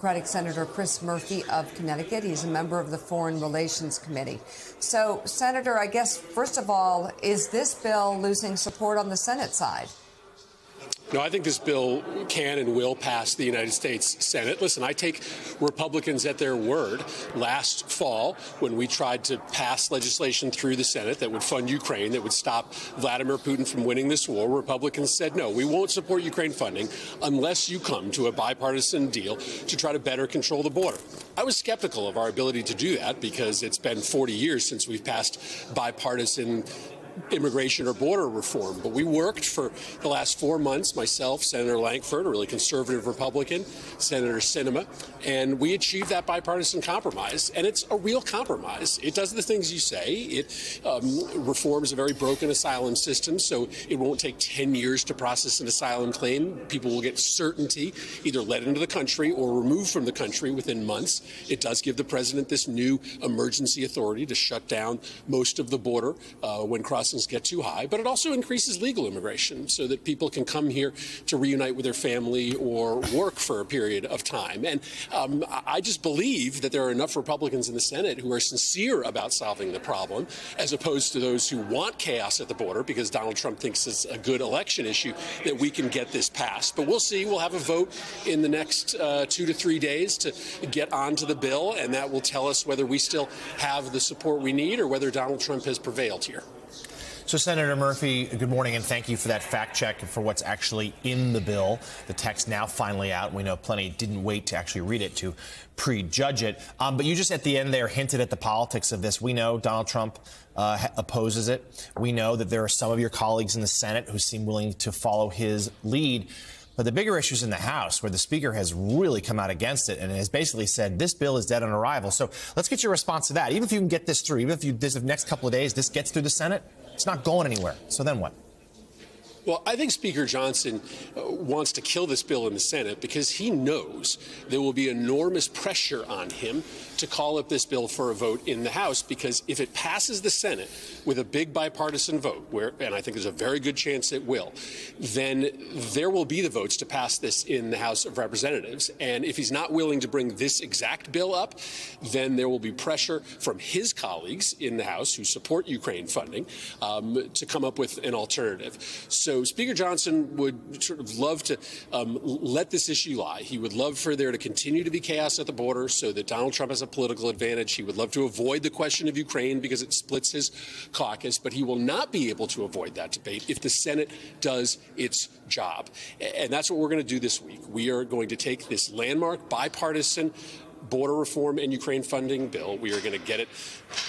Democratic Senator Chris Murphy of Connecticut. He's a member of the Foreign Relations Committee. So, Senator, I guess, first of all, is this bill losing support on the Senate side? No, I think this bill can and will pass the United States Senate. Listen, I take Republicans at their word. Last fall, when we tried to pass legislation through the Senate that would fund Ukraine, that would stop Vladimir Putin from winning this war, Republicans said, no, we won't support Ukraine funding unless you come to a bipartisan deal to try to better control the border. I was skeptical of our ability to do that because it's been 40 years since we've passed bipartisan immigration or border reform. But we worked for the last 4 months, myself, Senator Lankford, a really conservative Republican, Senator Sinema, and we achieved that bipartisan compromise. And it's a real compromise. It does the things you say. It reforms a very broken asylum system, so it won't take 10 years to process an asylum claim. People will get certainty, either let into the country or removed from the country within months. It does give the president this new emergency authority to shut down most of the border when crossings get too high, but it also increases legal immigration so that people can come here to reunite with their family or work for a period of time. And I just believe that there are enough Republicans in the Senate who are sincere about solving the problem, as opposed to those who want chaos at the border because Donald Trump thinks it's a good election issue, that we can get this passed. But we'll see. We'll have a vote in the next 2 to 3 days to get onto the bill, and that will tell us whether we still have the support we need or whether Donald Trump has prevailed here. So, Senator Murphy, good morning, and thank you for that fact check for what's actually in the bill. The text now finally out. We know plenty didn't wait to actually read it to prejudge it. But you just at the end there hinted at the politics of this. We know Donald Trump opposes it. We know that there are some of your colleagues in the Senate who seem willing to follow his lead. But the bigger issue is in the House, where the Speaker has really come out against it and has basically said this bill is dead on arrival. So let's get your response to that. Even if you can get this through, even if the next couple of days this gets through the Senate, it's not going anywhere. So then what? Well, I think Speaker Johnson wants to kill this bill in the Senate because he knows there will be enormous pressure on him to call up this bill for a vote in the House, because if it passes the Senate with a big bipartisan vote, and I think there's a very good chance it will, then there will be the votes to pass this in the House of Representatives. And if he's not willing to bring this exact bill up, then there will be pressure from his colleagues in the House who support Ukraine funding to come up with an alternative. So Speaker Johnson would sort of love to let this issue lie. He would love for there to continue to be chaos at the border so that Donald Trump has a political advantage. He would love to avoid the question of Ukraine because it splits his caucus, but he will not be able to avoid that debate if the Senate does its job. And that's what we're going to do this week. We are going to take this landmark bipartisan border reform and Ukraine funding bill. We are going to get it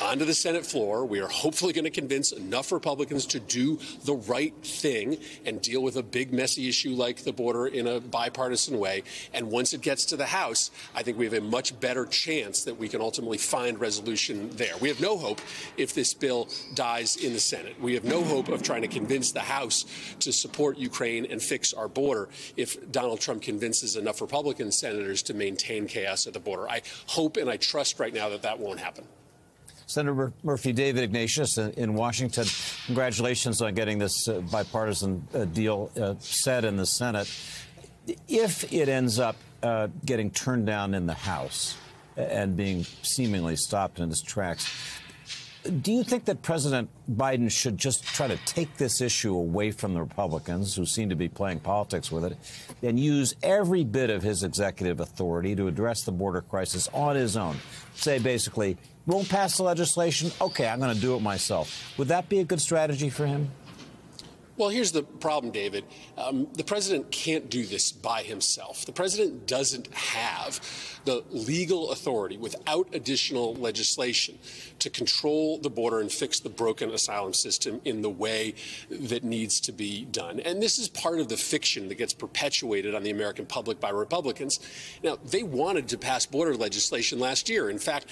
onto the Senate floor. We are hopefully going to convince enough Republicans to do the right thing and deal with a big, messy issue like the border in a bipartisan way. And once it gets to the House, I think we have a much better chance that we can ultimately find resolution there. We have no hope if this bill dies in the Senate. We have no hope of trying to convince the House to support Ukraine and fix our border if Donald Trump convinces enough Republican senators to maintain chaos at the border. I hope and I trust right now that that won't happen. Senator Murphy, David Ignatius in Washington, congratulations on getting this bipartisan deal set in the Senate. If it ends up getting turned down in the House and being seemingly stopped in its tracks, do you think that President Biden should just try to take this issue away from the Republicans, who seem to be playing politics with it, and use every bit of his executive authority to address the border crisis on his own? Say, basically, won't pass the legislation? OK, I'm going to do it myself. Would that be a good strategy for him? Well, here's the problem, David. The president can't do this by himself. The president doesn't have the legal authority without additional legislation to control the border and fix the broken asylum system in the way that needs to be done. And this is part of the fiction that gets perpetuated on the American public by Republicans. Now, they wanted to pass border legislation last year. In fact,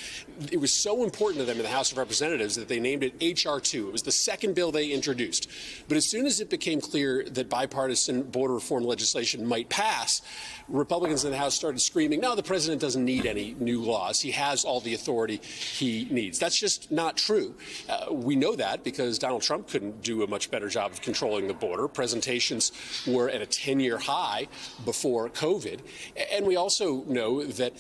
it was so important to them in the House of Representatives that they named it H.R. 2. It was the second bill they introduced. But as soon as it became clear that bipartisan border reform legislation might pass, Republicans in the House started screaming, no, the president doesn't need any new laws. He has all the authority he needs. That's just not true. We know that because Donald Trump couldn't do a much better job of controlling the border. Presentations were at a 10-year high before COVID. And we also know that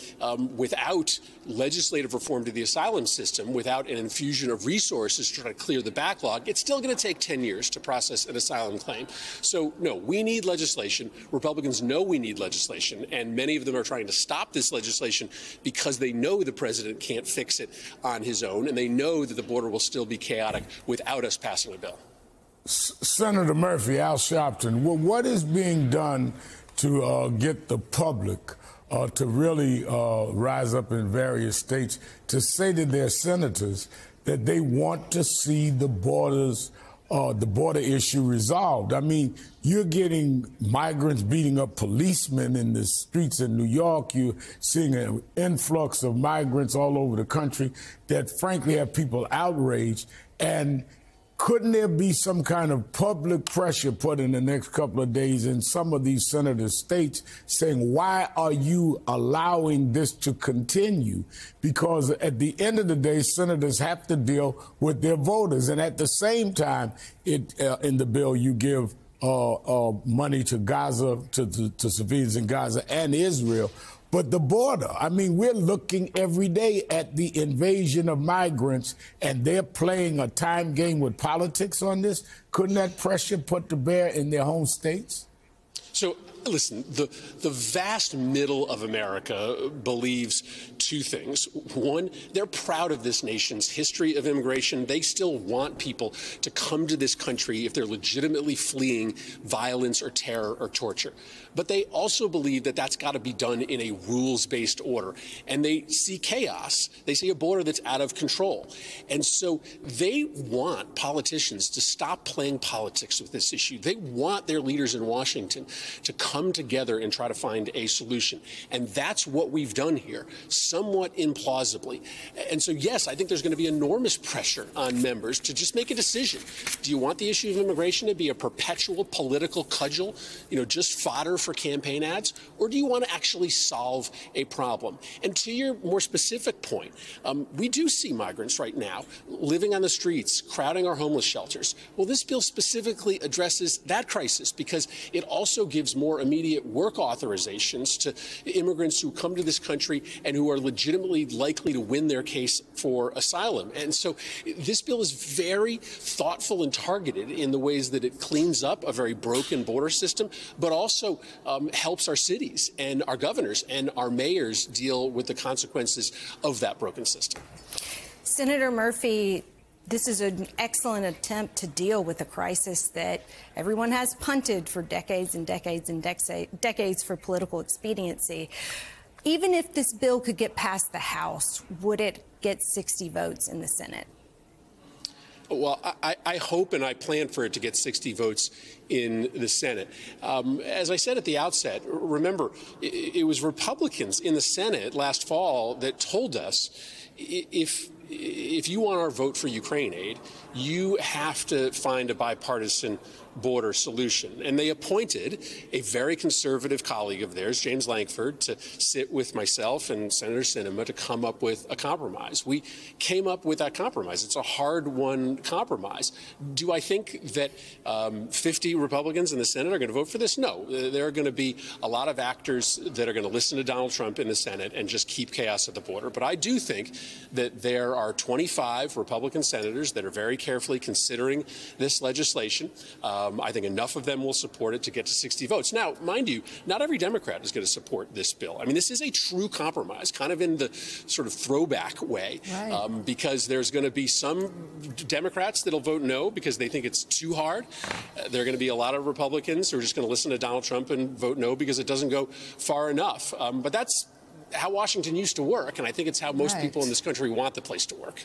without legislative reform to the asylum system, without an infusion of resources to try to clear the backlog, it's still going to take 10 years to process an asylum claim. So, no, we need legislation. Republicans know we need legislation, and many of them are trying to stop this legislation because they know the president can't fix it on his own, and they know that the border will still be chaotic without us passing a bill. Senator Murphy, Al Sharpton, what is being done to get the public to really rise up in various states to say to their senators that they want to see the border issue resolved? I mean, you're getting migrants beating up policemen in the streets in New York. You're seeing an influx of migrants all over the country that frankly have people outraged. And couldn't there be some kind of public pressure put in the next couple of days in some of these senator states saying, why are you allowing this to continue? Because at the end of the day, senators have to deal with their voters. And at the same time, in the bill, you give money to Gaza, to civilians in Gaza and Israel. But the border, I mean, we're looking every day at the invasion of migrants, and they're playing a time game with politics on this. Couldn't that pressure put to bear in their home states? So, listen, the vast middle of America believes two things. One, they're proud of this nation's history of immigration. They still want people to come to this country if they're legitimately fleeing violence or terror or torture. But they also believe that that's got to be done in a rules-based order. And they see chaos. They see a border that's out of control. And so they want politicians to stop playing politics with this issue. They want their leaders in Washington to come together and try to find a solution. And that's what we've done here, somewhat implausibly. And so, yes, I think there's going to be enormous pressure on members to just make a decision. Do you want the issue of immigration to be a perpetual political cudgel, just fodder for campaign ads, or do you want to actually solve a problem? And to your more specific point, we do see migrants right now living on the streets, crowding our homeless shelters. Well, this bill specifically addresses that crisis because it also gives more immediate work authorizations to immigrants who come to this country and who are legitimately likely to win their case for asylum. And so this bill is very thoughtful and targeted in the ways that it cleans up a very broken border system, but also helps our cities and our governors and our mayors deal with the consequences of that broken system. Senator Murphy, this is an excellent attempt to deal with a crisis that everyone has punted for decades and decades and decades for political expediency. Even if this bill could get past the House, would it get 60 votes in the Senate? Well, I hope and I plan for it to get 60 votes in the Senate. As I said at the outset, remember, it was Republicans in the Senate last fall that told us if you want our vote for Ukraine aid, you have to find a bipartisan border solution. And they appointed a very conservative colleague of theirs, James Lankford, to sit with myself and Senator Sinema to come up with a compromise. We came up with that compromise. It's a hard-won compromise. Do I think that 50 Republicans in the Senate are going to vote for this? No. There are going to be a lot of actors that are going to listen to Donald Trump in the Senate and just keep chaos at the border. But I do think that there are 25 Republican senators that are very carefully considering this legislation. I think enough of them will support it to get to 60 votes. Now, mind you, not every Democrat is going to support this bill. I mean, this is a true compromise, kind of in the sort of throwback way, right. Because there's going to be some Democrats that'll vote no because they think it's too hard. There are going to be a lot of Republicans who are just going to listen to Donald Trump and vote no because it doesn't go far enough. But that's how Washington used to work, and I think it's how most people in this country want the place to work.